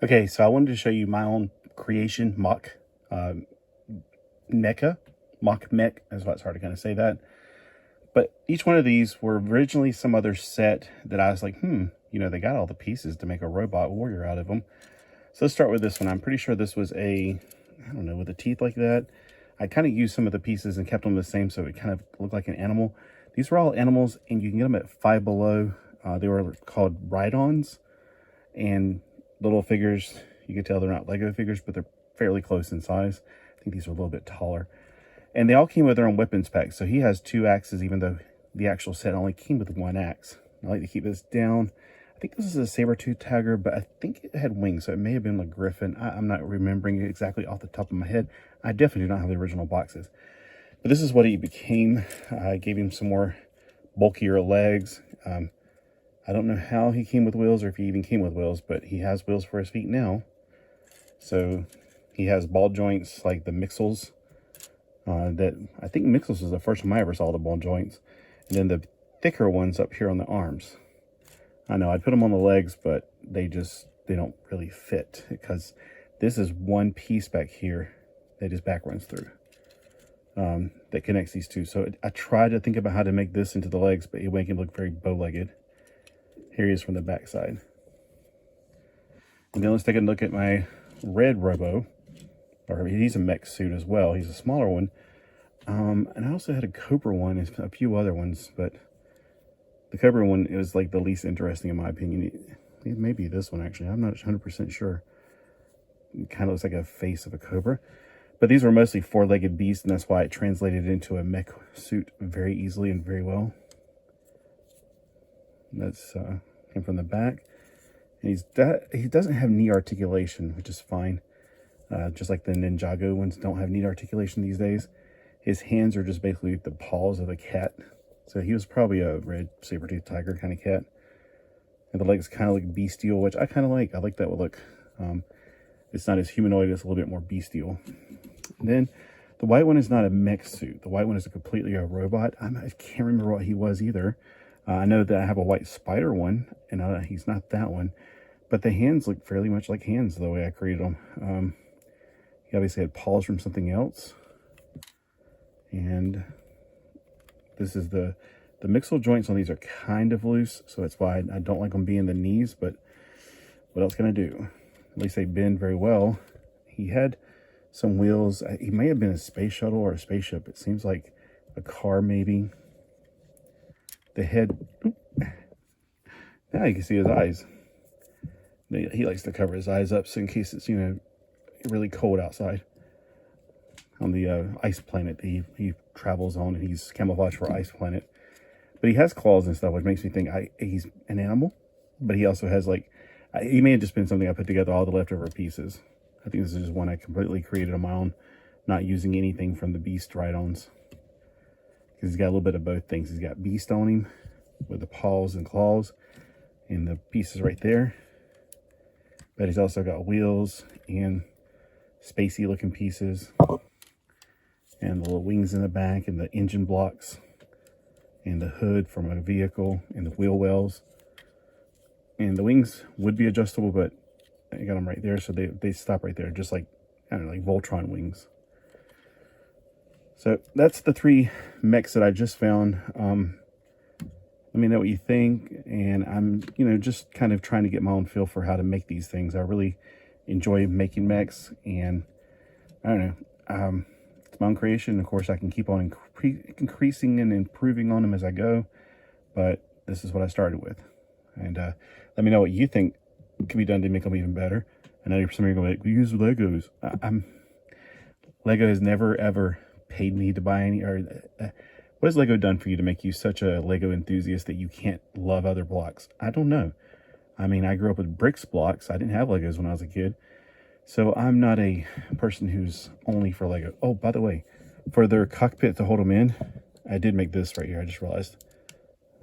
Okay, so I wanted to show you my own creation MOC mecha. MOC mech, that's why it's hard to kind of say that. But each one of these were originally some other set that I was like, they got all the pieces to make a robot warrior out of them. So let's start with this one. I'm pretty sure this was I don't know, with the teeth like that. I kind of used some of the pieces and kept them the same so it kind of looked like an animal. These were all animals, and you can get them at Five Below. They were called ride-ons, and little figures. You can tell they're not Lego figures, but they're fairly close in size. I think these are a little bit taller. And they all came with their own weapons pack. So he has 2 axes, even though the actual set only came with 1 axe. I like to keep this down. I think this is a saber-tooth tiger, but I think it had wings, so it may have been a griffin. I'm not remembering exactly off the top of my head. I definitely do not have the original boxes. But this is what he became. I gave him some more bulkier legs. I don't know how he came with wheels, or if he even came with wheels, but he has wheels for his feet now. So he has ball joints like the Mechs. That I think Mechs was the first time I ever saw the ball joints. And then the thicker ones up here on the arms. I know I put them on the legs, but they don't really fit, because this is one piece back here that his back runs through, that connects these two. So I tried to think about how to make this into the legs, but it make him look very bow-legged. Here he is from the back side. And then let's take a look at my red Robo. Or he's a mech suit as well. He's a smaller one. And I also had a Cobra one and a few other ones, but the Cobra one is like the least interesting in my opinion. It may be this one actually. I'm not 100% sure. It kind of looks like a face of a Cobra. But these were mostly 4-legged beasts, and that's why it translated into a mech suit very easily and very well. That's him from the back. And he doesn't have knee articulation, which is fine. Just like the Ninjago ones don't have knee articulation these days. His hands are just basically the paws of a cat. So he was probably a red saber-tooth tiger kind of cat. And the legs kind of look bestial, which I kind of like. I like that look. It's not as humanoid, it's a little bit more bestial. And then the white one is not a mech suit. The white one is completely a robot. I can't remember what he was either. I know that I have a white spider one, and he's not that one. But the hands look fairly much like hands the way I created them. He obviously had paws from something else. And this is the Mechs joints on these are kind of loose, so that's why I don't like them being the knees, but what else can I do? At least they bend very well. He had some wheels. He may have been a space shuttle or a spaceship. It seems like a car maybe. The head, now you can see his eyes. He likes to cover his eyes up so in case it's, really cold outside on the ice planet that he travels on, and he's camouflaged for ice planet. But he has claws and stuff, which makes me think he's an animal. But he also has he may have just been something I put together, all the leftover pieces. I think this is just one I completely created on my own, not using anything from the Beast ride-ons. Because he's got a little bit of both things. He's got Beast on him with the paws and claws and the pieces right there. But he's also got wheels and spacey looking pieces, and the little wings in the back, and the engine blocks, and the hood from a vehicle, and the wheel wells. And the wings would be adjustable, but I got them right there, so they stop right there, just like, I don't know, like Voltron wings. So that's the 3 mechs that I just found. Let me know what you think, and I'm, just kind of trying to get my own feel for how to make these things. I really enjoy making mechs, and I don't know, it's my own creation. Of course, I can keep on increasing and improving on them as I go, but this is what I started with. And let me know what you think can be done to make them even better. I know some of you are going to be like, we use Legos. Lego has never ever paid me to buy any, or what has Lego done for you to make you such a Lego enthusiast that you can't love other blocks? I don't know. I mean, I grew up with bricks blocks. I didn't have Legos when I was a kid. So I'm not a person who's only for Lego. Oh, by the way, for their cockpit to hold them in, I did make this right here. I just realized.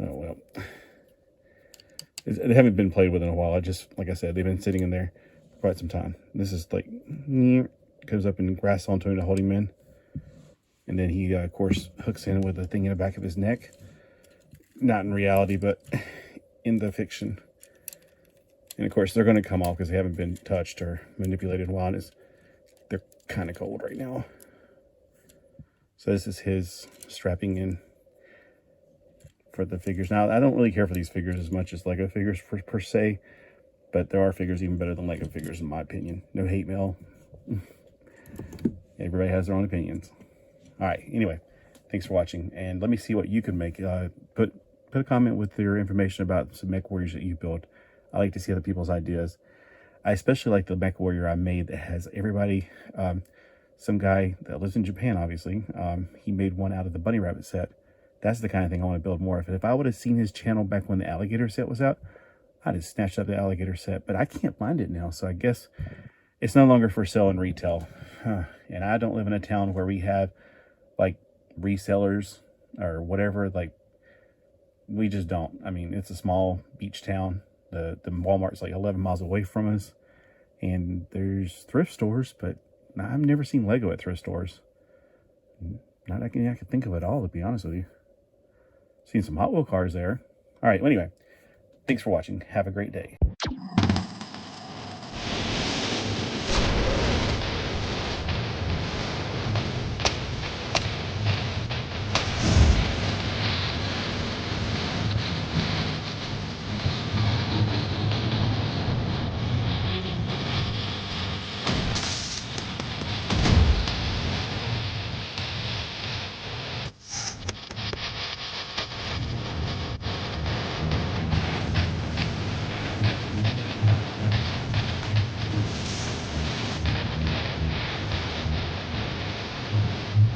Oh, well. They haven't been played with in a while. Like I said, they've been sitting in there for quite some time. This is like, goes up and grasps onto him to hold him in. And then he, of course, hooks in with a thing in the back of his neck. Not in reality, but in the fiction. And of course, they're going to come off because they haven't been touched or manipulated in a while. And they're kind of cold right now. So this is his strapping in for the figures. Now, I don't really care for these figures as much as Lego figures per se, but there are figures even better than Lego figures in my opinion. No hate mail. Everybody has their own opinions. All right, anyway, thanks for watching, and let me see what you can make. Put a comment with your information about some mech warriors that you build. I like to see other people's ideas. I especially like the mech warrior I made that has everybody. Some guy that lives in Japan, obviously, he made one out of the bunny rabbit set. That's the kind of thing I want to build more of. If I would have seen his channel back when the alligator set was out, I'd have snatched up the alligator set, but I can't find it now, so I guess it's no longer for sale in retail. And I don't live in a town where we have like resellers or whatever. Like, we just don't. I mean, it's a small beach town. The Walmart's like 11 miles away from us, and there's thrift stores, but I've never seen Lego at thrift stores. Not I can think of it all, to be honest with you. Seen some Hot Wheel cars there. All right, well, anyway, thanks for watching. Have a great day.